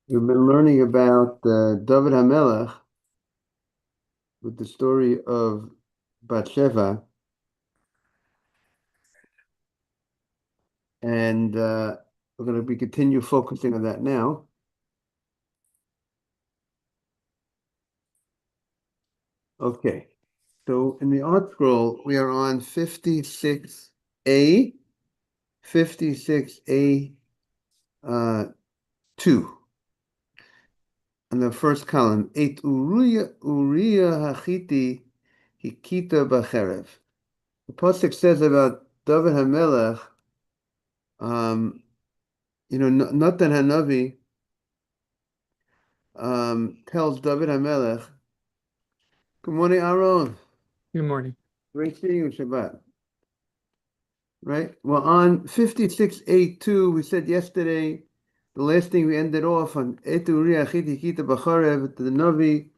We've been learning about David HaMelech with the story of Bathsheba, and we're going to be continue focusing on that now. Okay, so in the art scroll, we are on 56A, 56A 2, on the first column, Et Uriah Hachiti Hikita Bacherev. The pasuk says about David HaMelech, Natan Hanavi tells David HaMelech, good morning, Aaron. Good morning. Great seeing you, Shabbat. Right? Well, on 56.8.2, we said yesterday, the last thing we ended off on Etu Riachiti Kita Bacharev, the Navi,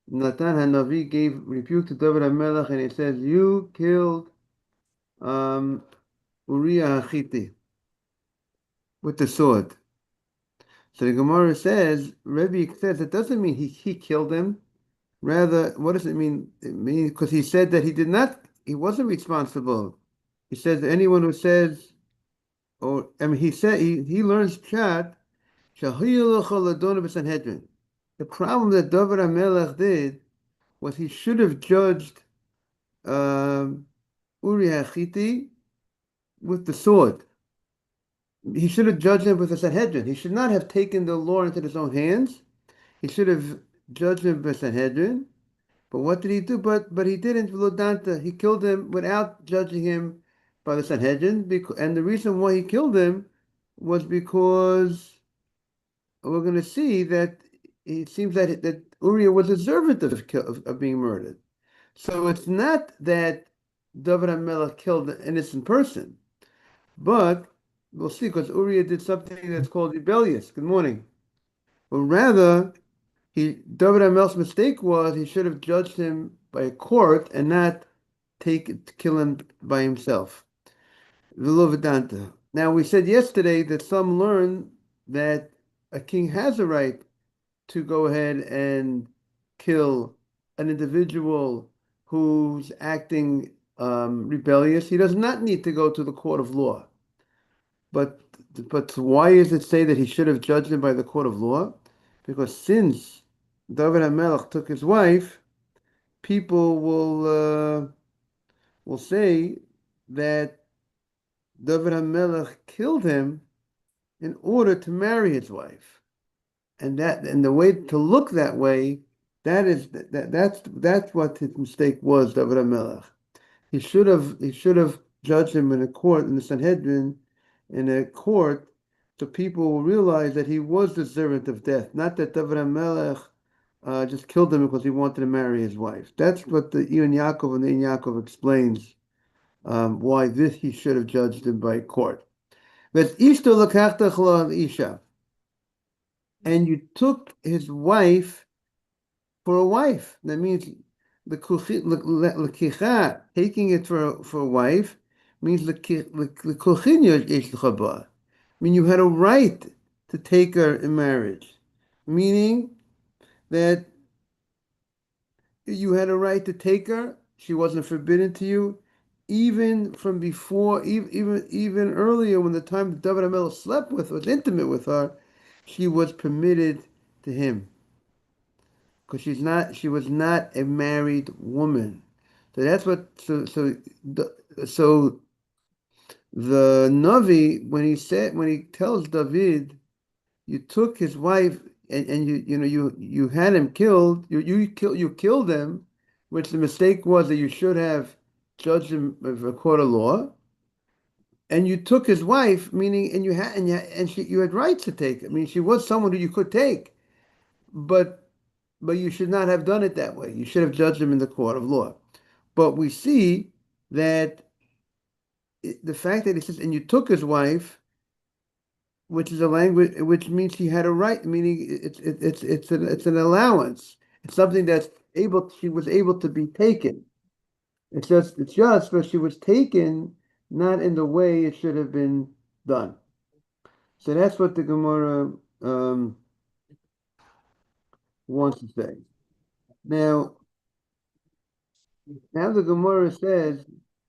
Natan HaNavi gave rebuke to David HaMelech, and he says, you killed Uriah Hachiti with the sword. So the Gemara says, Rabbi says, it doesn't mean he killed him. Rather, what does it mean? It means because he said that he wasn't responsible. He says that anyone who says, or I mean, he said he learns chat. The problem that David HaMelech did was he should have judged Uri Hachiti with the sword. He should have judged him with the Sanhedrin. He should not have taken the law into his own hands. He should have judged him with Sanhedrin. But what did he do? But he didn't. He killed him without judging him by the Sanhedrin. And the reason why he killed him was because we're going to see that it seems that Uriah was deserving of being murdered. So it's not that David HaMelech killed an innocent person, but we'll see because Uriah did something that's called rebellious. Good morning. But rather, David HaMelech's mistake was he should have judged him by a court and not kill him by himself. V'lo Vedanta. Now we said yesterday that some learn that a king has a right to go ahead and kill an individual who's acting rebellious. He does not need to go to the court of law. But why does it say that he should have judged him by the court of law? Because since David HaMelech took his wife, people will say that David HaMelech killed him in order to marry his wife, and the way to look that way, that's what his mistake was. David HaMelech. He should have judged him in a court in the Sanhedrin, in a court, so people will realize that he was deserving of death, not that David HaMelech just killed him because he wanted to marry his wife. That's what the Ian Yaakov and the Ian Yaakov explains why this he should have judged him by court. But Ishto lakachta chlo isha, and you took his wife for a wife. That means the lekicha, taking it for a wife, means lekochin yesh lecha ba. I mean, you had a right to take her in marriage, meaning that you had a right to take her. She wasn't forbidden to you, even from before, even earlier, when the time that David HaMelech slept with, was intimate with her, she was permitted to him because she was not a married woman. So that's what. So the Navi, when he tells David, you took his wife and you had him killed. You killed him, which the mistake was that you should have judged him of a court of law. And you took his wife, meaning, and you had rights to take. I mean, she was someone who you could take, but you should not have done it that way. You should have judged him in the court of law. But we see that the fact that he says, and you took his wife, which is a language, which means she had a right, meaning it's an allowance. It's something she was able to be taken. It's just, but she was taken not in the way it should have been done. So that's what the Gemara wants to say. Now, now the Gemara says,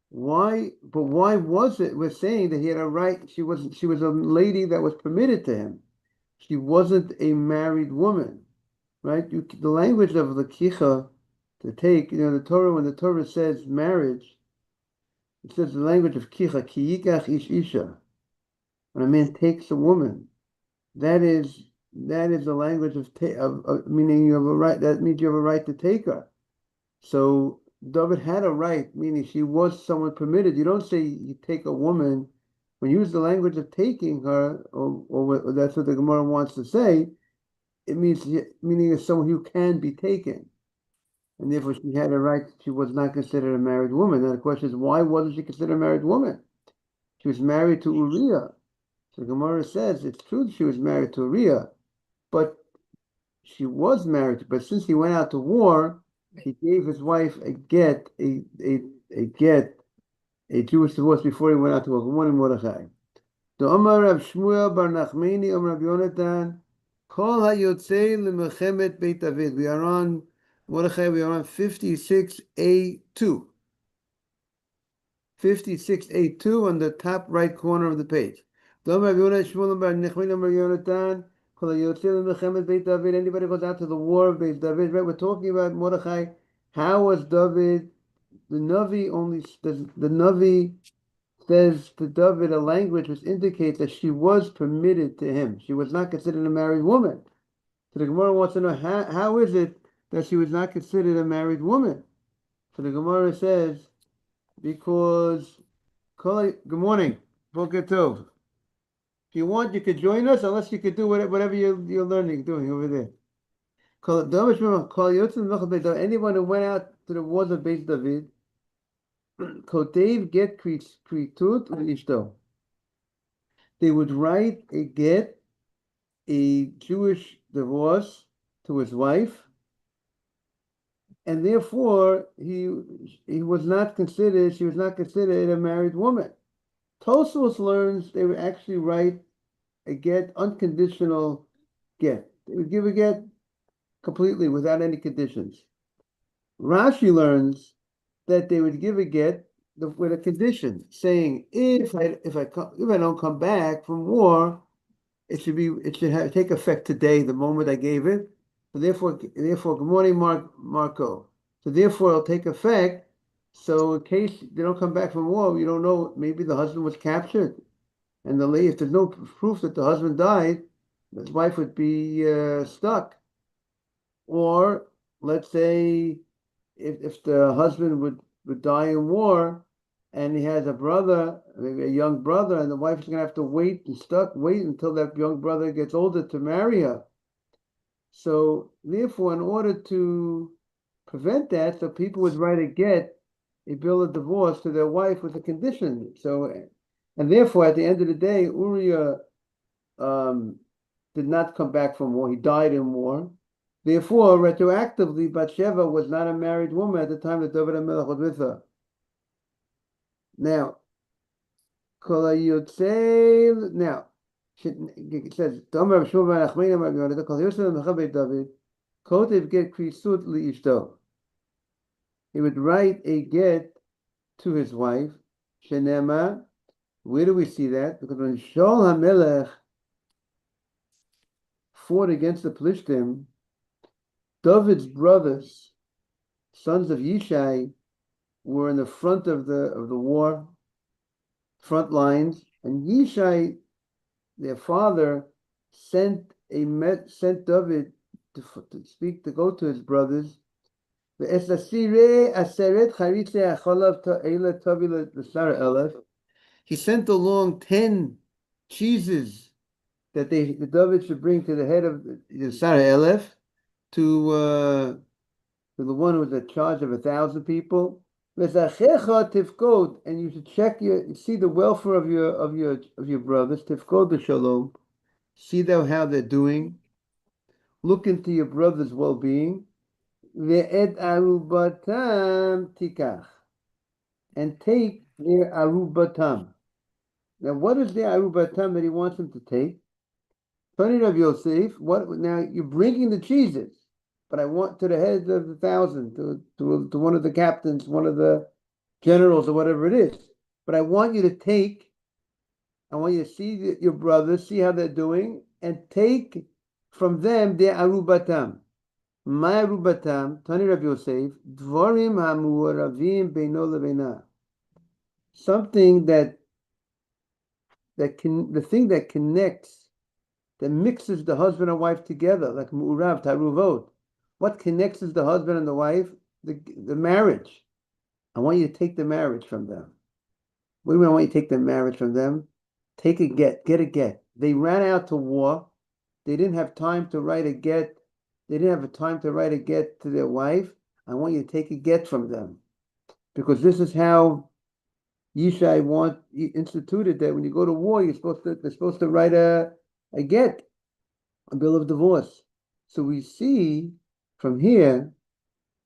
why? But why was it? We're saying that he had a right. She was a lady that was permitted to him. She wasn't a married woman, right? The language of the kicha to take, the Torah, when the Torah says marriage, it says the language of kicha, ki yikach ish isha. When a man takes a woman, that is the language of meaning you have a right. That means you have a right to take her. So David had a right, meaning she was someone permitted. You don't say you take a woman. When you use the language of taking her, or that's what the Gemara wants to say, it means meaning as someone who can be taken. And therefore she had a right, she was not considered a married woman. Now the question is, why wasn't she considered a married woman? She was married to Uriah. So the Gemara says it's true that she was married to Uriah, but she was married, but since he went out to war, he gave his wife a get, a Jewish divorce before he went out to war. Good morning, Mordechai. The Omar Rav Shmuel Bar Nachmani Omar Rav Yonatan Kol HaYotzei L'Mechemet Beit David. We are on Mordechai. We are on 56A2. 56A2 on the top right corner of the page. The Omar Rav Yonatan Shmuel Bar Nachmani Omar Yonatan. Anybody goes out to the war of Beit David, right? We're talking about Mordechai. How was David? The Navi says to David a language which indicates that she was permitted to him. She was not considered a married woman. So the Gemara wants to know how is it that she was not considered a married woman? So the Gemara says because good morning, Boker Tov. If you want, you could join us, unless you could do whatever you're doing over there. Anyone who went out to the wars of Beit David, Kotev get kritut ishto. They would write a Jewish divorce to his wife, and therefore she was not considered a married woman. Tosfos learns they would actually write a get, unconditional get. They would give a get completely without any conditions. Rashi learns that they would give a get with a condition, saying if I don't come back from war, it should take effect today, the moment I gave it. So therefore, good morning, Marco. So therefore, it'll take effect. So in case they don't come back from war, you don't know. Maybe the husband was captured, and if there's no proof that the husband died, his wife would be stuck. Or let's say if the husband would die in war, and he has a brother, maybe a young brother, and the wife's going to have to wait until that young brother gets older to marry her. So therefore, in order to prevent that, so people would write a bill of divorce to their wife with a condition. So, and therefore, at the end of the day, Uriah did not come back from war. He died in war. Therefore, retroactively, Bathsheba was not a married woman at the time that David HaMelech was with her. Now, it says, he would write a get to his wife. Shenema, where do we see that? Because when Shaul HaMelech fought against the Plishtim, David's brothers, sons of Yishai, were in the front of the war, front lines, and Yishai, their father, sent David to go to his brothers. He sent along 10 cheeses that David should bring to the head of the Sarah Elef, to the one who was in charge of 1,000 people. And you should see the welfare of your brothers. Tifkod b'shalom. See how they're doing. Look into your brother's well-being. Ve'et arubatam tikach, and take their arubatam. Now, what is their arubatam that he wants them to take? Funny of Yosef. What now? You're bringing the cheeses. but I want to the head of the 1,000, to one of the captains, one of the generals, or whatever it is. But I want you to take. I want you to see your brothers, see how they're doing, and take from them their arubatam. My arubatam, Tani Rabbi Yosef, dvarim hamuaravim beino lebeina. Something that the thing that connects, that mixes the husband and wife together, like mu'urav, taruvot. What connects the husband and the wife? The marriage. I want you to take the marriage from them. What do you mean I want you to take the marriage from them? Take a get a get. They ran out to war. They didn't have time to write a get. They didn't have time to write a get to their wife. I want you to take a get from them. Because this is how Yishai instituted that when you go to war, they're supposed to write a get, a bill of divorce. So we see from here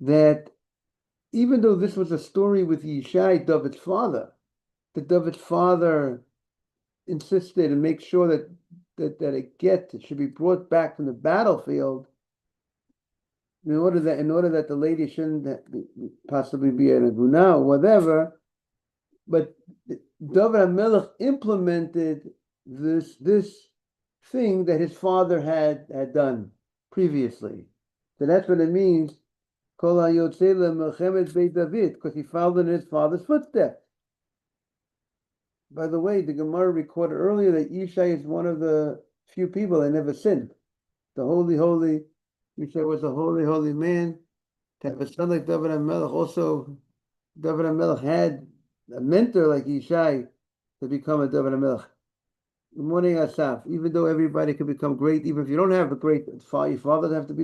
that even though this was a story with Yishai, David's father, that David's father insisted and make sure that a get should be brought back from the battlefield in order that the lady shouldn't possibly be an aguna or whatever. But David HaMelech implemented this thing that his father had done previously. So that's what it means, Kol HaYotzei LeMelchemet Beit David, because he followed in his father's footsteps. By the way, the Gemara recorded earlier that Yishai is one of the few people that never sinned. The holy, Yishai was a holy man. To have a son like David HaMelech, also David HaMelech had a mentor like Yishai to become a David HaMelech. Good morning, Asaf. Even though everybody can become great, even if you don't have a great father, your father doesn't have to be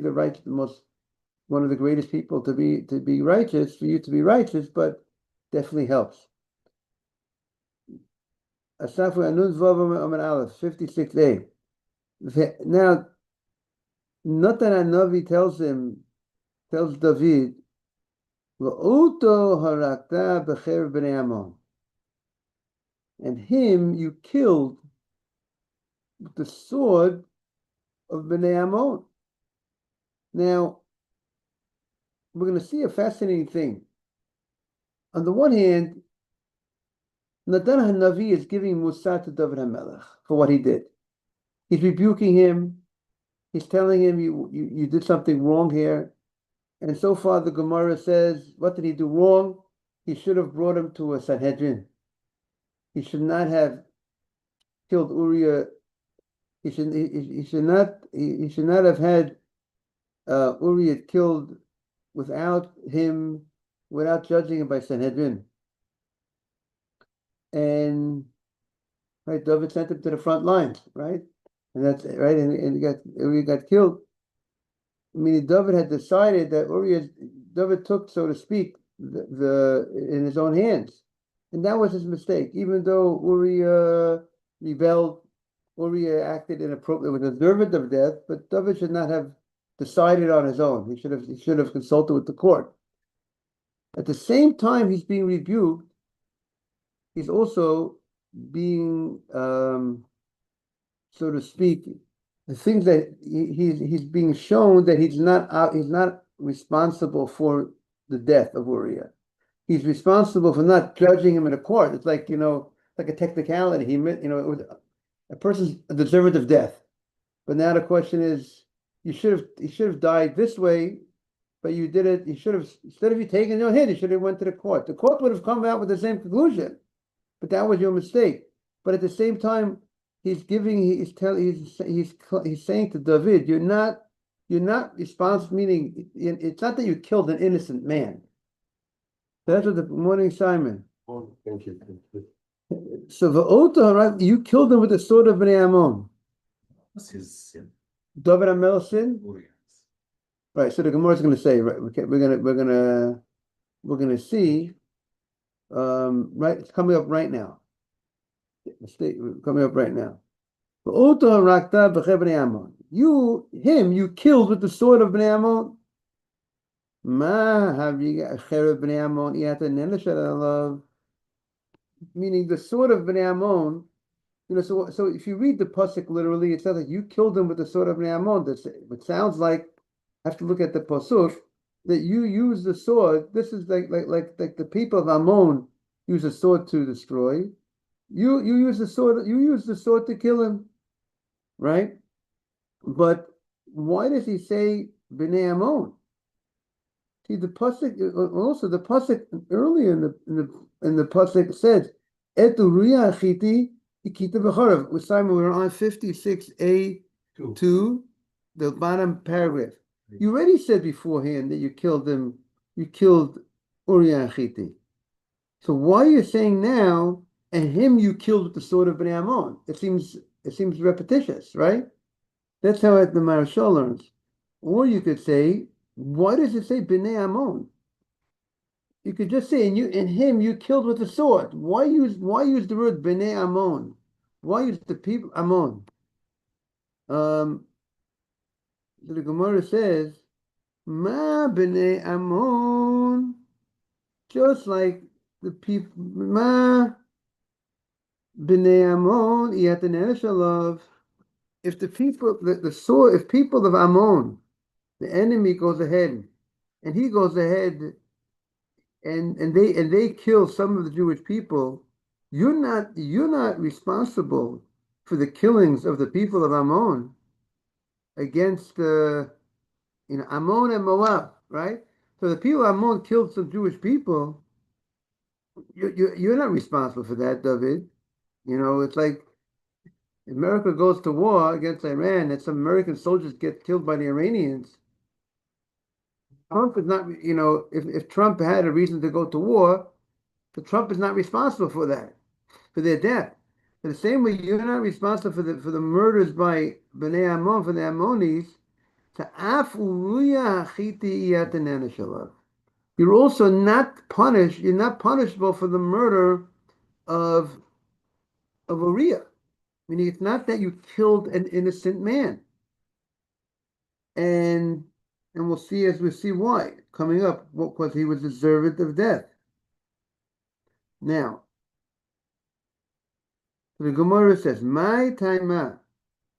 one of the greatest people to be righteous, for you to be righteous, but definitely helps. Asaf Anun Vav Amar Aleph 56a. Now, Natan HaNavi tells David, V'oto harakta b'cherev b'nei Ammon, and him you killed with the sword of Bnei Ammon. Now, we're going to see a fascinating thing. On the one hand, Natan HaNavi is giving Musar to David HaMelech for what he did. He's rebuking him. He's telling him, you did something wrong here. And so far, the Gemara says, what did he do wrong? He should have brought him to a Sanhedrin. He should not have killed Uriah. He should not have had Uriah killed without judging him by Sanhedrin. And right, David sent him to the front lines, right? And that's right, and Uriah got killed. I mean, David had decided that David took, so to speak, in his own hands, and that was his mistake. Even though Uriah rebelled, Uriah acted inappropriately, was deserving of death, but David should not have decided on his own. He should have consulted with the court. At the same time, he's being rebuked. He's also being, so to speak, the things that he's being shown that he's not responsible for the death of Uriah. He's responsible for not judging him in a court. It's like, like a technicality. It was a person's deserving of death. But now the question is, he should have died this way, but you did it. You should have, instead of you taking your hit, you should have went to the court. The court would have come out with the same conclusion, but that was your mistake. But at the same time, he's saying to David, you're not responsible. Meaning, it's not that you killed an innocent man. That's what the morning Simon. Oh, thank you. So right, you killed him with the sword of Bnei Ammon. What's his sin? David HaMelech's sin. Uriah's. Right. So the Gemara is going to say, right? We're gonna see. Right. It's coming up right now. Coming up right now. You killed with the sword of Bnei Ammon. Meaning the sword of Bnei Ammon. So if you read the pasuk literally, it says that you killed him with the sword of Bnei Ammon. It sounds like have to look at the pasuk that you use the sword. This is like the people of Ammon use a sword to destroy. You use the sword. You use the sword to kill him, right? But why does he say Bnei Ammon? See the pasuk. Also, the pasuk earlier in the pasuk says, "Et Uriah Chiti ikita b'charav." With Simon, we were on 56a2, the bottom paragraph. You already said beforehand that you killed him. You killed Uriah Chiti. So why are you saying now, and him you killed with the sword of Bnei Ammon? It seems repetitious, right? That's how the Marashal learns. Or you could say, why does it say Bnei Ammon? You could just say, and him you killed with the sword. Why use the word Bnei Ammon? Why use the people Ammon? The Gemara says, Ma Bnei Ammon, just like the people, Ma Bnei Ammon, Shalav. If the people, the sword, if people of Ammon, the enemy goes ahead, and he goes ahead, and they kill some of the Jewish people, you're not responsible for the killings of the people of Ammon against Ammon and Moab, right? So the people of Ammon killed some Jewish people. You're not responsible for that, David. It's like America goes to war against Iran, and some American soldiers get killed by the Iranians. Trump is not, if Trump had a reason to go to war, but Trump is not responsible for that, for their death. In the same way, you're not responsible for the murders by Bnei Ammon, for the Ammonis. You're also not punished. You're not punishable for the murder of Uriah. Meaning, it's not that you killed an innocent man, and we'll see as we see why coming up, because he was deserved of death. Now, the Gemara says, "My time."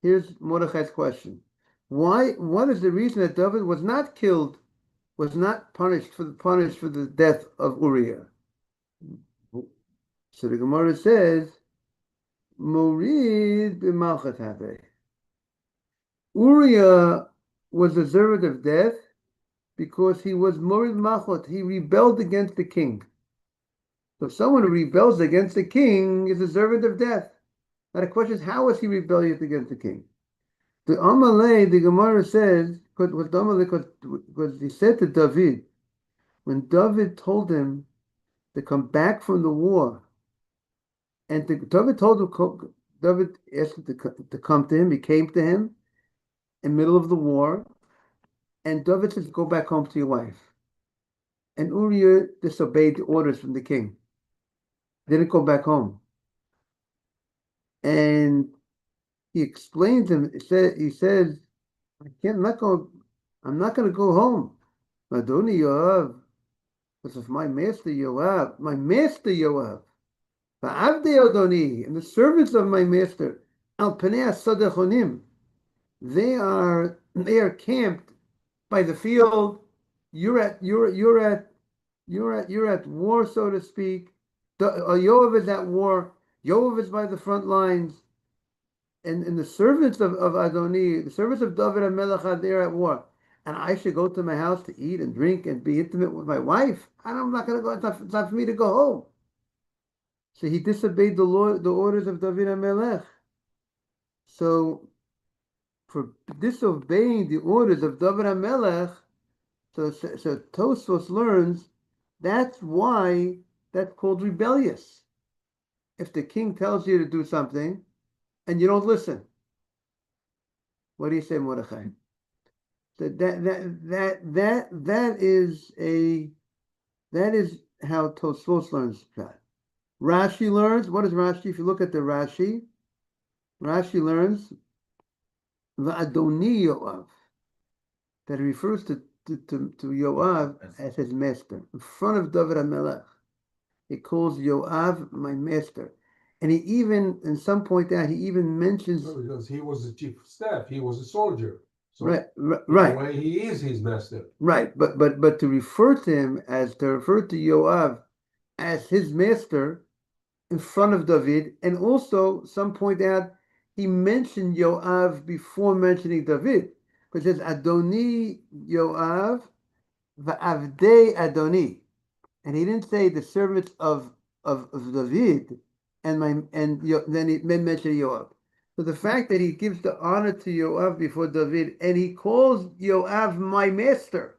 Here's Mordechai's question: Why? What is the reason that David was not killed, was not punished for the death of Uriah? So the Gemara says, "Morid b'malchat habe." Uriah was deserved of death because he was morid malchut. He rebelled against the king. So someone who rebels against the king is deserved of death. Now the question is, how was he rebellious against the king? The Amalei, the Gemara says, because he said to David, when David told him to come back from the war, and David asked him to come to him, he came to him in the middle of the war, and David says, go back home to your wife. And Uriah disobeyed the orders from the king. Didn't go back home. And he explained to him, he says, I'm not going to go home. Madoni Yoav, because of my master Yoav, Va'avdei Adoni, and the servants of my master, Al Panei Sadechonim, they are camped by the field. You're at war, so to speak. Yoav is at war. Yoav is by the front lines. And the servants of Adoni, the servants of David and Melech, they're at war. And I should go to my house to eat and drink and be intimate with my wife. I'm not going to go. It's not for me to go home. So he disobeyed the orders of David and Melech. So for disobeying the orders of David and Melech, so Tosfos learns that's why that's called rebellious. If the king tells you to do something and you don't listen, what do you say, Mordechai? That is how Tosfos learns that. Rashi learns. What is Rashi? If you look at the Rashi learns Va'adoni Yoav, that refers to Yoav as his master in front of David HaMelech. He calls Yoav my master, and he even, in some point out, he even mentions because he was the chief of staff. He was a soldier. So Right, in a right, way, he is his master. right. But to refer to him as to refer to Yoav as his master in front of David, and also some point out he mentioned Yoav before mentioning David, because it says Adoni Yoav va'avdei Adoni, and he didn't say the servants of David, then he mentioned Yoav. So the fact that he gives the honor to Yoav before David, and he calls Yoav my master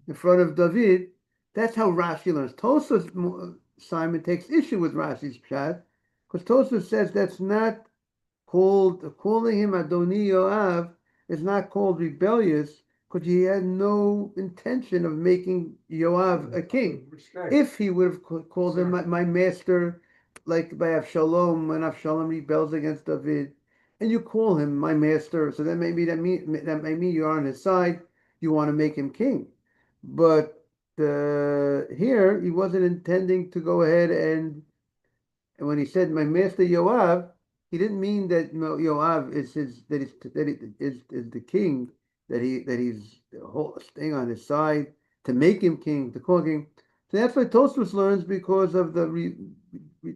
in front of David, that's how Rashi learns. Tosfos Simon takes issue with Rashi's pshat, because Tosfos says that's not calling him Adoni Yoav is not called rebellious, because he had no intention of making Yoav a king. If he would have called him my master, like by Avshalom, when Avshalom rebels against David, and you call him my master, so then maybe that may mean you're on his side, you want to make him king. But here he wasn't intending to go ahead and when he said my master Yoav, he didn't mean that Yoav is his is the king, that he's staying on his side to make him king, to call king. So that's why Tosfos learns, because of the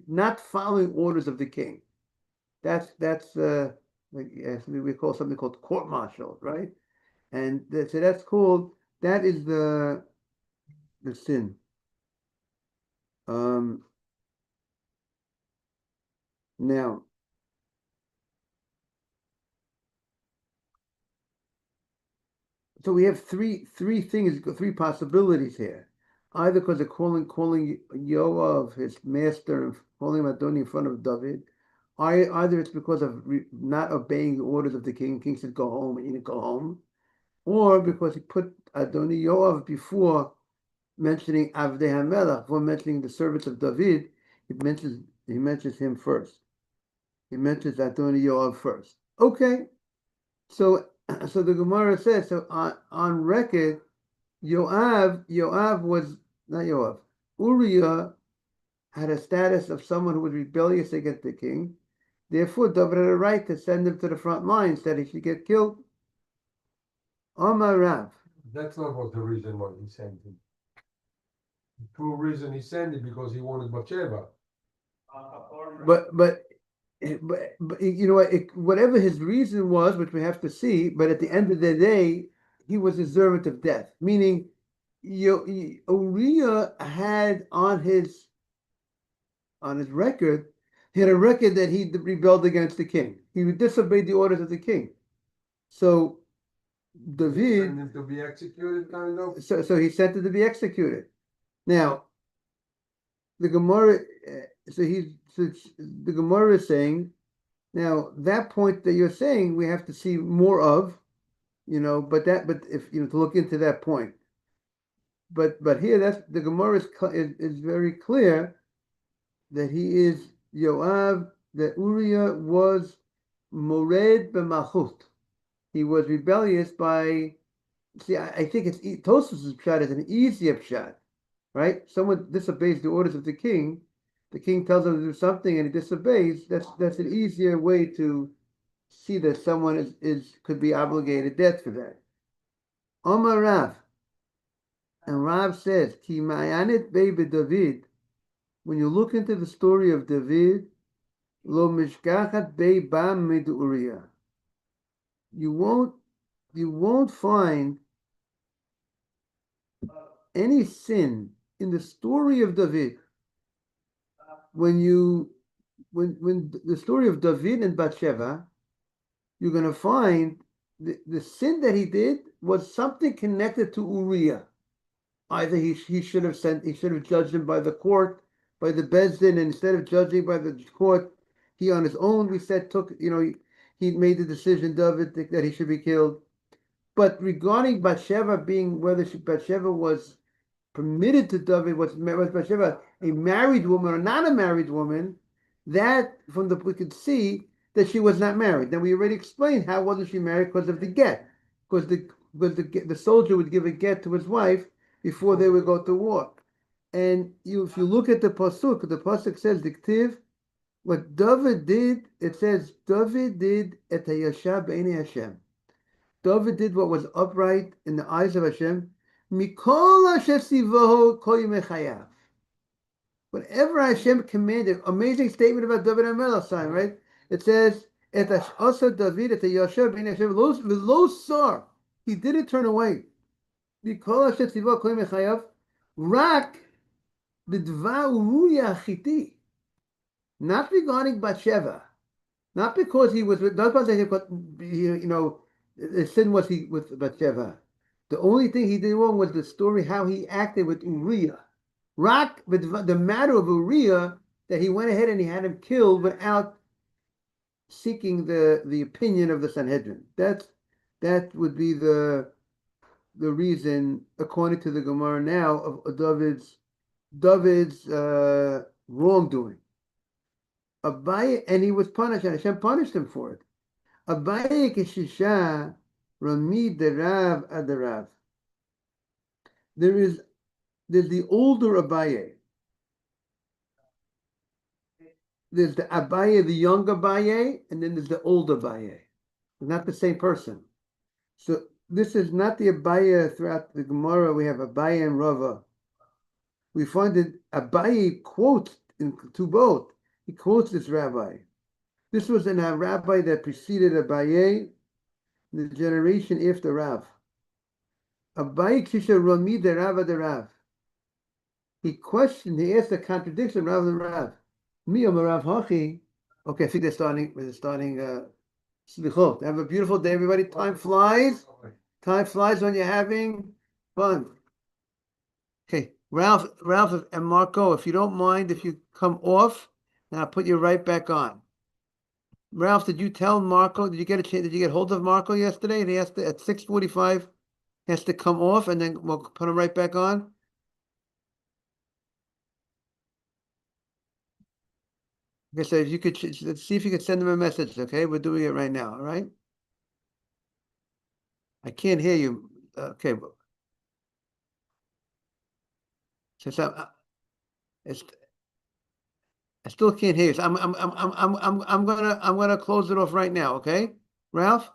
not following orders of the king. That's like, we call something called court martial, right? And so that's called, that is the sin. Now, so we have three things, three possibilities here. Either because of calling Yoav his master and calling him Adoni in front of David, either it's because of not obeying the orders of the king. The king said go home, and he didn't go home, or because he put Adoni Yoav before mentioning Avdei HaMelech, before mentioning the servants of David. He mentions him first. He mentions Adoni Yoav first. Okay, so so the Gemara says, so on record, Yoav was not Yoav. Uriah had a status of someone who was rebellious against the king. Therefore, David had a right to send him to the front lines, that he should get killed. Omar Rav. That's not what the reason why he sent him. The true reason he sent him because he wanted Bathsheba. But you know what? Whatever his reason was, which we have to see, but at the end of the day, he was deserving of death. Meaning, Uriah had on his record, he had a record that he rebelled against the king. He disobeyed the orders of the king. So David sent him to be executed, kind of. So he sent him to be executed. Now, the Gemara. The Gemara is saying, now that point that you're saying, we have to see more of, but if to look into that point. But here, that's the Gemara is very clear that he is Yoav, that Uriah was mored b'malchut. He was rebellious by. See, I think it's Tosfos' pshat is an easier pshat, right? Someone disobeys the orders of the king. The king tells him to do something and he disobeys. That's an easier way to see that someone could be obligated death for that. Omar Rav, and Rav says, Ki ma'ayanit be David. When you look into the story of David, lo mishkachat be bam mid Uriah. You won't find any sin in the story of David. When the story of David and Bathsheba, you're going to find the sin that he did was something connected to Uriah. Either he should have judged him by the court, by the Bezdin, and instead of judging by the court, he on his own, we said, he made the decision, David, that he should be killed. But regarding Bathsheba being, whether Bathsheba was permitted to David, was Bathsheba a married woman or not a married woman, that we could see that she was not married. Then we already explained how wasn't she married, because of the get, because the soldier would give a get to his wife before they would go to war. And if you look at the pasuk says the what David did. It says David did et hayasha b'nei Hashem. David did what was upright in the eyes of Hashem. Mikol asher tzivahu kol yemei chayav. Whatever Hashem commanded, amazing statement about David HaMelech sign, right? It says, "Et asa David et Yasher ben Hashem v'lo sar." He didn't turn away. Mikol asher tzivahu kol yemei chayav. Rak b'dvar uruya achiti. Not regarding Bathsheba. Not because he was, not because the sin was he with Bathsheba. The only thing he did wrong was the story how he acted with Uriah. Rak, the matter of Uriah, that he went ahead and he had him killed without seeking the opinion of the Sanhedrin. That would be the reason, according to the Gemara now, of David's wrongdoing. Abaye, and he was punished, and Hashem punished him for it. Abaye kishisha rami derav adarav. There's the older Abaye. There's the Abaye, the young Abaye, and then there's the old Abaye. Not the same person. So this is not the Abaye throughout the Gemara. We have Abaye and Rava. We find that Abaye quotes to both. He quotes this rabbi. This was a rabbi that preceded Abaye, the generation after Rav. Abaye kisha rami derav adarav. He asked a contradiction rather than Rav. Mi Rav Hachi. Okay, I think they're starting slichot. Have a beautiful day, everybody. Time flies. Time flies when you're having fun. Okay, Ralph and Marco, if you don't mind, if you come off, and I'll put you right back on. Ralph, did you tell Marco? Did you get a chance? Did you get hold of Marco yesterday? And he has to at 6:45. He has to come off, and then we'll put him right back on. Okay, so if you could, let's see if you could send him a message. Okay, we're doing it right now. All right. I can't hear you. Okay. Since I still can't hear you. So I'm gonna close it off right now. Okay, Ralph.